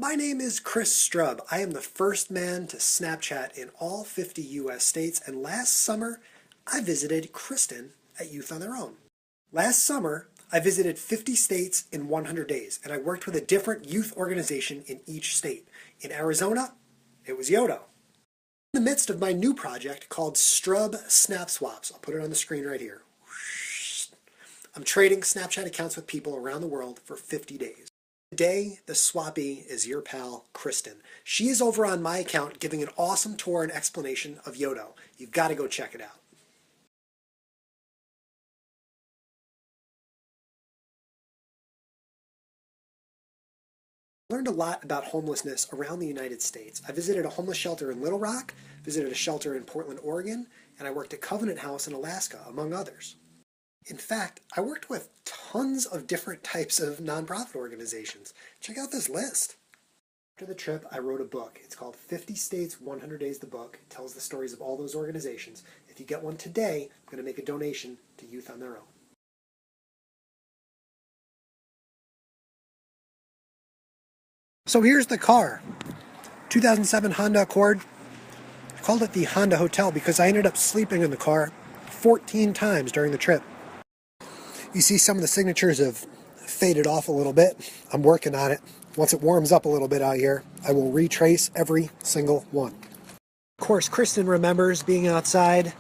My name is Chris Strub. I am the first man to Snapchat in all 50 US states, and last summer I visited Kristen at Youth on Their Own. Last summer I visited 50 states in 100 days, and I worked with a different youth organization in each state. In Arizona, it was Yodo. In the midst of my new project called Strub Snap Swaps. I'll put it on the screen right here. I'm trading Snapchat accounts with people around the world for 50 days. Today, the swappie is your pal, Kristen. She is over on my account giving an awesome tour and explanation of Yodo. You've got to go check it out. I learned a lot about homelessness around the United States. I visited a homeless shelter in Little Rock, visited a shelter in Portland, Oregon, and I worked at Covenant House in Alaska, among others. In fact, I worked with tons of different types of nonprofit organizations. Check out this list. After the trip, I wrote a book. It's called 50 States, 100 Days, the book. It tells the stories of all those organizations. If you get one today, I'm going to make a donation to Youth on Their Own. So here's the car. 2007 Honda Accord. I called it the Honda Hotel because I ended up sleeping in the car 14 times during the trip. You see some of the signatures have faded off a little bit. I'm working on it. Once it warms up a little bit out here, I will retrace every single one. Of course, Kristen remembers being outside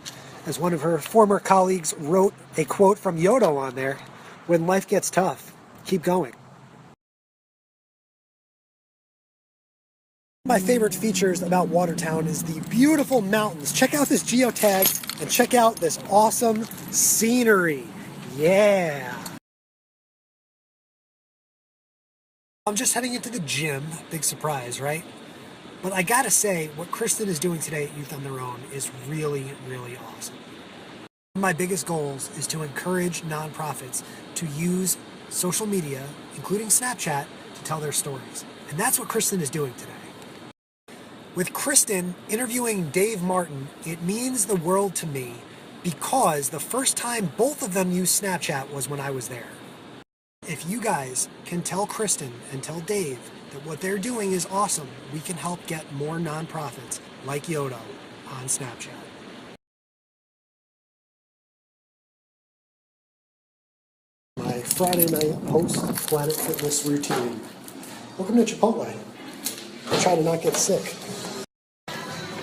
as one of her former colleagues wrote a quote from Yodo on there, "When life gets tough, keep going." My favorite features about Watertown is the beautiful mountains. Check out this geotag and check out this awesome scenery. Yeah. I'm just heading into the gym. Big surprise, right? But I gotta say, what Kristen is doing today at Youth on Their Own is really, really awesome. One of my biggest goals is to encourage nonprofits to use social media, including Snapchat, to tell their stories. And that's what Kristen is doing today. With Kristen interviewing Dave Martin, it means the world to me because the first time both of them used Snapchat was when I was there. If you guys can tell Kristen and tell Dave that what they're doing is awesome, we can help get more nonprofits like Yodo on Snapchat. My Friday night post-Planet Fitness routine. Welcome to Chipotle. I try to not get sick.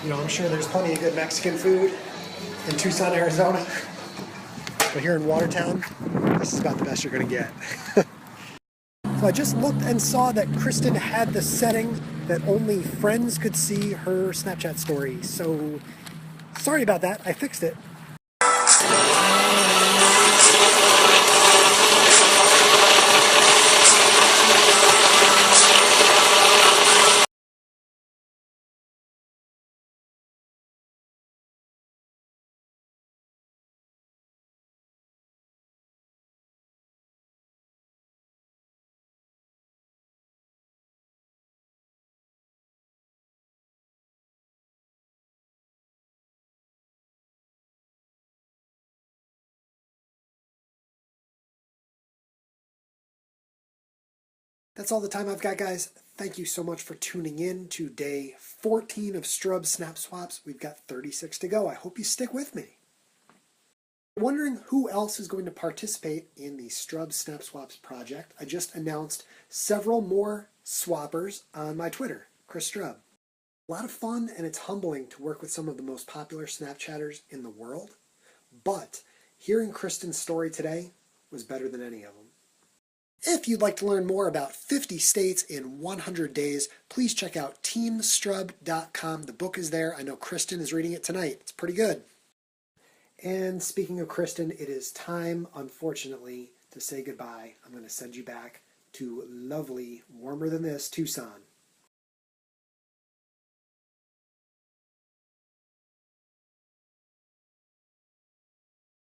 You know, I'm sure there's plenty of good Mexican food in Tucson, Arizona. But here in Watertown, this is about the best you're going to get. So I just looked and saw that Kristen had the setting that only friends could see her Snapchat story. So sorry about that. I fixed it. That's all the time I've got, guys. Thank you so much for tuning in to day 14 of Strub Snap Swaps. We've got 36 to go. I hope you stick with me. Wondering who else is going to participate in the Strub Snap Swaps project? I just announced several more swappers on my Twitter, Chris Strub. A lot of fun, and it's humbling to work with some of the most popular Snapchatters in the world. But hearing Kristen's story today was better than any of them. If you'd like to learn more about 50 states in 100 days, please check out teamstrub.com. The book is there. I know Kristen is reading it tonight. It's pretty good. And speaking of Kristen, it is time, unfortunately, to say goodbye. I'm going to send you back to lovely, warmer than this, Tucson.